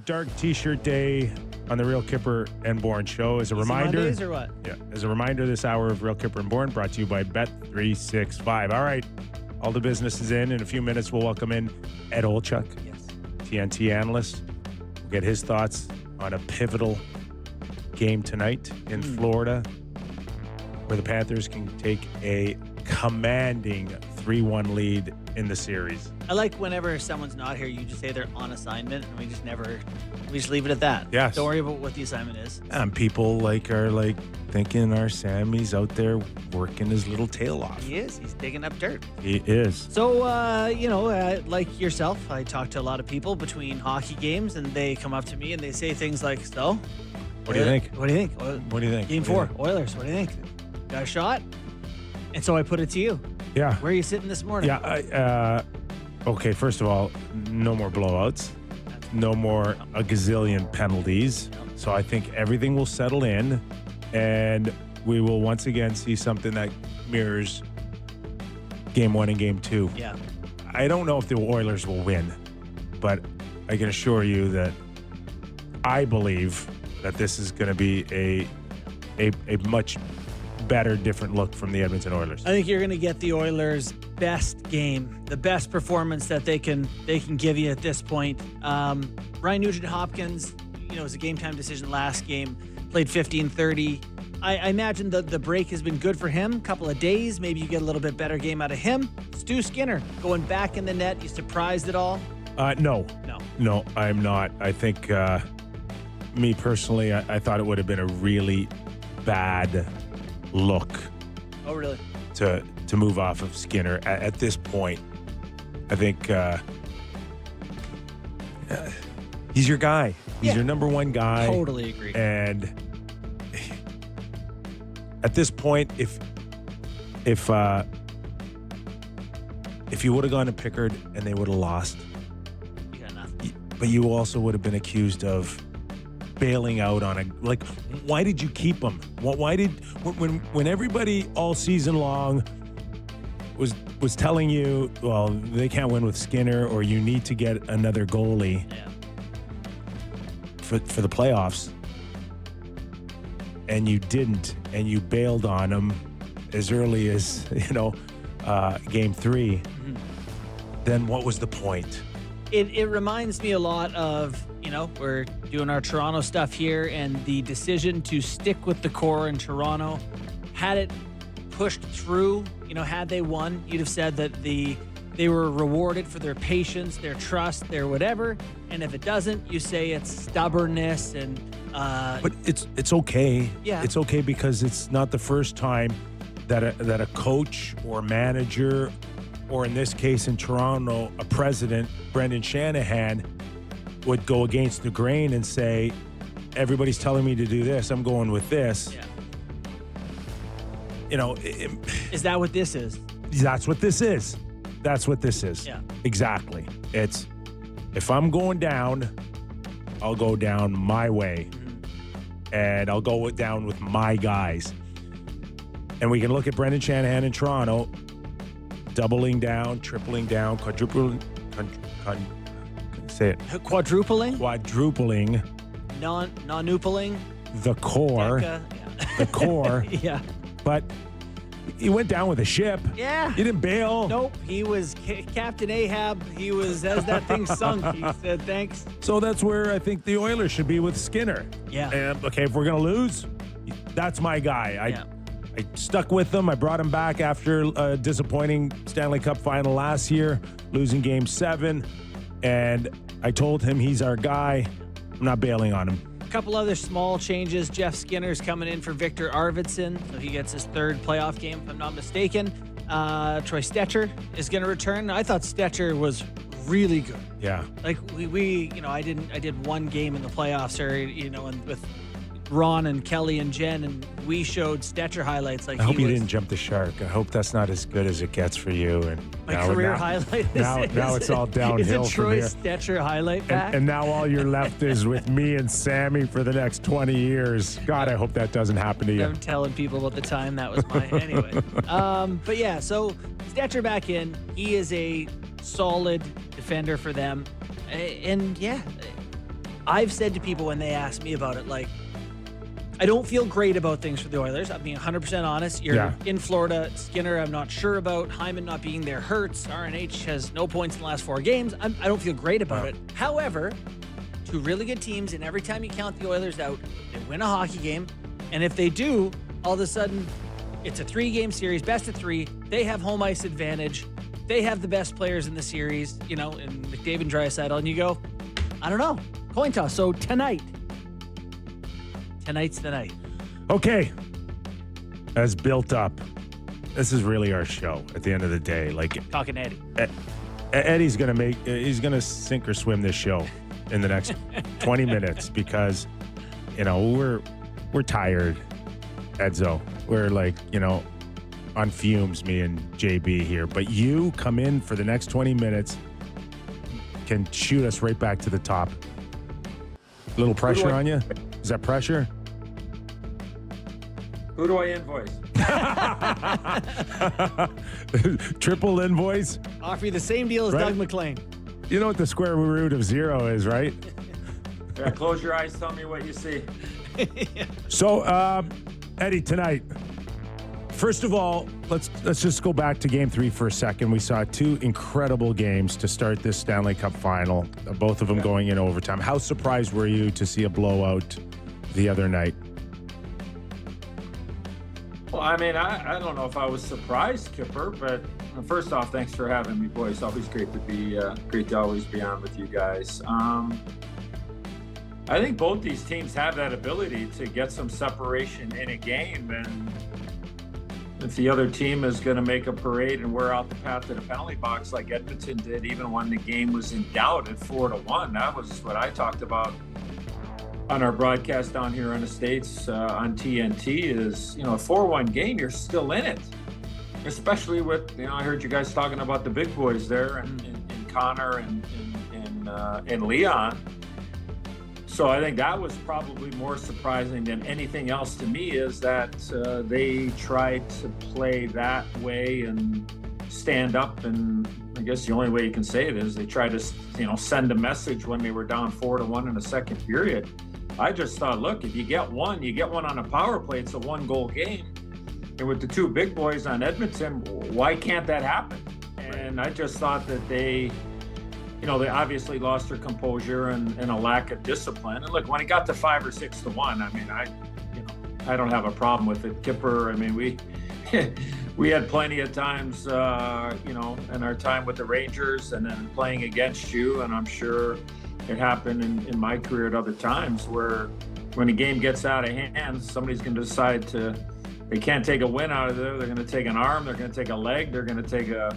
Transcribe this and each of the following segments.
Dark T-shirt day on the Real Kipper and Bourne show. As a reminder, Mondays or what? Yeah, as a reminder, this hour of Real Kipper and Bourne brought to you by Bet365. All right, all the business is in. In a few minutes, we'll welcome in Ed Olchuk, Yes. TNT analyst. We'll get his thoughts on a pivotal game tonight in Florida, where the Panthers can take a commanding 3-1 lead in the series. I like whenever someone's not here, you just say they're on assignment, and we just leave it at that. Yes. Don't worry about what the assignment is. And people are thinking our Sammy's out there working his little tail off. He is. He's digging up dirt. He is. So, like yourself, I talk to a lot of people between hockey games, and they come up to me and they say things like, "So, What do you think? What do you think? What do you think? Game 4, Oilers. What do you think? Got a shot?" And so I put it to you. Yeah. Where are you sitting this morning? Yeah. Okay, first of all, no more blowouts. No more a gazillion penalties. So I think everything will settle in, and we will once again see something that mirrors Game 1 and Game 2. Yeah. I don't know if the Oilers will win, but I can assure you that I believe that this is going to be a much better, different look from the Edmonton Oilers. I think you're going to get the Oilers' best game, the best performance that they can give you at this point. Ryan Nugent-Hopkins, it was a game-time decision last game, played 15-30. I imagine the break has been good for him. A couple of days, maybe you get a little bit better game out of him. Stu Skinner going back in the net. You surprised at all? No, I'm not. I think, me personally, I thought it would have been a really bad look. Oh, really? To move off of Skinner at this point. I think he's your guy. He's your number one guy. Totally agree. And at this point, if you would have gone to Pickard and they would have lost, You got nothing. but you also would have been accused of bailing out on why did you keep him? When everybody all season long was telling you, well, they can't win with Skinner, or you need to get another goalie for the playoffs, and you didn't, and you bailed on him as early as Game 3, then what was the point? It reminds me a lot of, we're doing our Toronto stuff here, and the decision to stick with the core in Toronto, had it pushed through, had they won, you'd have said that they were rewarded for their patience, their trust, their whatever. And if it doesn't, you say it's stubbornness and. But it's okay. Yeah. It's okay, because it's not the first time that a coach or manager, or in this case in Toronto, a president, Brendan Shanahan, would go against the grain and say, everybody's telling me to do this, I'm going with this. Yeah. Is that what this is? That's what this is. That's what this is. Yeah. Exactly. It's, if I'm going down, I'll go down my way. And I'll go down with my guys. And we can look at Brendan Shanahan in Toronto, doubling down, tripling down, quadrupling, say it. Quadrupling? Quadrupling. Non-noopling? The core. The core. Yeah. But he went down with a ship. Yeah. He didn't bail. Nope. He was Captain Ahab. He was, as that thing sunk, he said, thanks. So that's where I think the Oilers should be with Skinner. Yeah. And, okay, if we're going to lose, that's my guy. I stuck with him. I brought him back after a disappointing Stanley Cup final last year, losing Game 7. And I told him he's our guy. I'm not bailing on him. A couple other small changes. Jeff Skinner's coming in for Victor Arvidsson, so he gets his third playoff game, if I'm not mistaken. Troy Stecher is going to return. I thought Stecher was really good. Yeah. Like I did one game in the playoffs, and with Ron and Kelly and Jen, and we showed Stecher highlights. I hope you didn't jump the shark. I hope that's not as good as it gets for you. And my career highlight. Now it's all downhill is it from Troy here. Stecher highlight back? And now all you're left is with me and Sammy for the next 20 years. God, I hope that doesn't happen to you. I'm telling people about the time that was my anyway. But yeah, so Stecher back in. He is a solid defender for them, and yeah. I've said to people when they ask me about it, like, I don't feel great about things for the Oilers. I'm being 100% honest. You're in Florida. Skinner, I'm not sure about. Hyman not being there hurts. RNH has no points in the last 4 games. I don't feel great about it. However, 2 really good teams, and every time you count the Oilers out, they win a hockey game. And if they do, all of a sudden, it's a 3-game series, best of 3. They have home ice advantage. They have the best players in the series, in McDavid and Draisaitl. And you go, I don't know, coin toss. So tonight's the night. Okay. As built up, this is really our show at the end of the day. Like, talking Eddie. Eddie's going to he's going to sink or swim this show in the next 20 minutes because, we're tired, Edzo. We're like, on fumes, me and JB here. But you come in for the next 20 minutes, can shoot us right back to the top. A little pressure on you? Is that pressure? Who do I invoice? Triple invoice? Offer you the same deal as Right? Doug McLean. You know what the square root of 0 is, right? Yeah, close your eyes, tell me what you see. So, Eddie, tonight, first of all, let's just go back to Game 3 for a second. We saw 2 incredible games to start this Stanley Cup final, both of them going in overtime. How surprised were you to see a blowout the other night? Well, I mean, I don't know if I was surprised, Kipper, but first off, thanks for having me, boys. Always great to always be on with you guys. I think both these teams have that ability to get some separation in a game, and if the other team is going to make a parade and wear out the path to the penalty box like Edmonton did, even when the game was in doubt at 4-1, that was what I talked about on our broadcast down here in the States on TNT is, a 4-1 game, you're still in it. Especially with, I heard you guys talking about the big boys there and Connor and Leon. So I think that was probably more surprising than anything else to me is that they tried to play that way and stand up, and I guess the only way you can say it is they tried to, send a message when they were down 4-1 in the second period. I just thought, look, if you get one on a power play. It's a 1-goal game. And with the 2 big boys on Edmonton, why can't that happen? And I just thought that they obviously lost their composure and a lack of discipline. And look, when it got to 5 or 6-1, I mean, I don't have a problem with it, Kipper. I mean, we had plenty of times, in our time with the Rangers and then playing against you, and I'm sure it happened in my career at other times where when a game gets out of hand, somebody's going to decide they can't take a win out of there. They're going to take an arm, they're going to take a leg, they're going to take a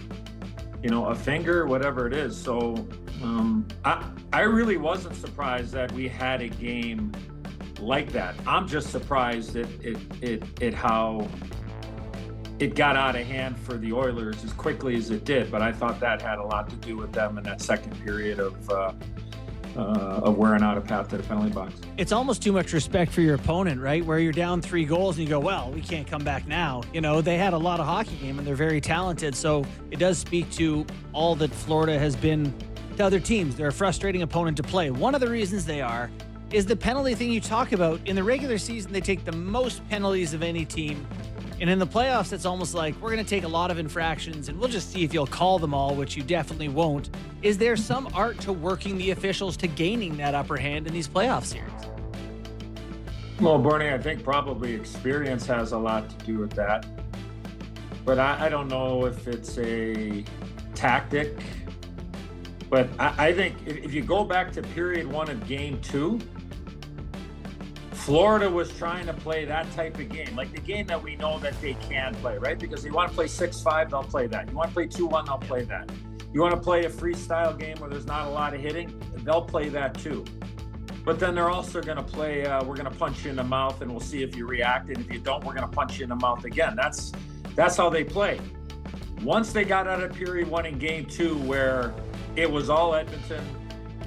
finger, whatever it is. So I really wasn't surprised that we had a game like that. I'm just surprised at how it got out of hand for the Oilers as quickly as it did. But I thought that had a lot to do with them in that second period of wearing out a path to the penalty box. It's almost too much respect for your opponent, right? Where you're down 3 goals and you go, well, we can't come back now. They had a lot of hockey game and they're very talented. So it does speak to all that Florida has been to other teams. They're a frustrating opponent to play. One of the reasons they are is the penalty thing you talk about. In the regular season, they take the most penalties of any team. And in the playoffs, it's almost like we're going to take a lot of infractions and we'll just see if you'll call them all, which you definitely won't. Is there some art to working the officials to gaining that upper hand in these playoff series? Well, Bernie, I think probably experience has a lot to do with that. But I don't know if it's a tactic. But I think if you go back to period 1 of game 2, Florida was trying to play that type of game, like the game that we know that they can play, right? Because you want to play 6-5, they'll play that. You want to play 2-1, they'll play that. You want to play a freestyle game where there's not a lot of hitting, they'll play that too. But then they're also going to play, we're going to punch you in the mouth and we'll see if you react. And if you don't, we're going to punch you in the mouth again. That's how they play. Once they got out of period 1 in game 2, where it was all Edmonton,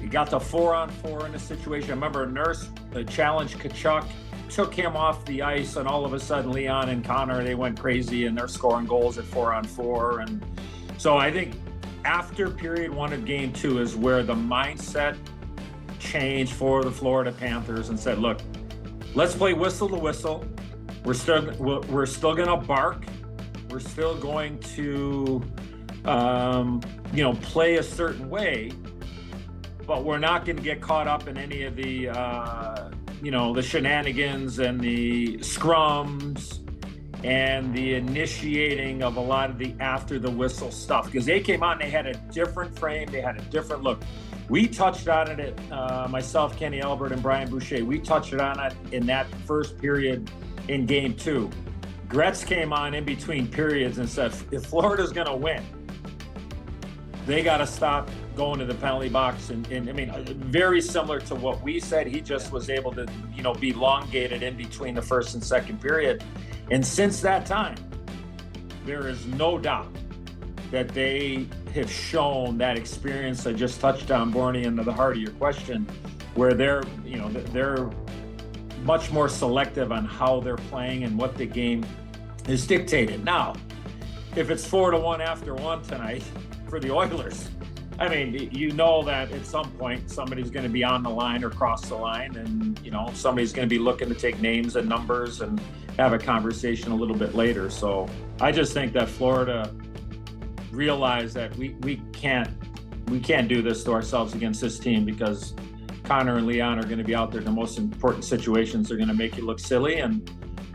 you got the 4-on-4 in the situation. I remember Nurse challenged Tkachuk, took him off the ice, and all of a sudden Leon and Connor, they went crazy and they're scoring goals at 4-on-4. And so I think after period 1 of game 2 is where the mindset change for the Florida Panthers and said, look, let's play whistle to whistle. We're still going to bark. We're still going to, play a certain way, but we're not going to get caught up in any of the, the shenanigans and the scrums and the initiating of a lot of the after the whistle stuff. Because they came out and they had a different frame. They had a different look. We touched on it, myself, Kenny Albert, and Brian Boucher. We touched on it in that first period in Game 2. Gretz came on in between periods and said, if Florida's going to win, they got to stop going to the penalty box. And I mean, very similar to what we said. He just was able to, be elongated in between the first and second period. And since that time, there is no doubt that they have shown that experience I just touched on, Bourne, into the heart of your question, where they're much more selective on how they're playing and what the game is dictated. Now, if it's 4-1 after one tonight for the Oilers, I mean, that at some point somebody's going to be on the line or cross the line, and somebody's going to be looking to take names and numbers and have a conversation a little bit later. So I just think that Florida realized that we can't do this to ourselves against this team, because Connor and Leon are going to be out there in the most important situations. They're going to make you look silly, and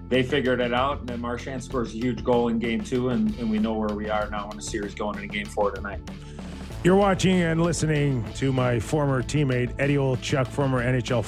they figured it out. And then Marchand scores a huge goal in Game 2, and we know where we are now in the series going into Game 4 tonight. You're watching and listening to my former teammate, Eddie Olchuk, former NHL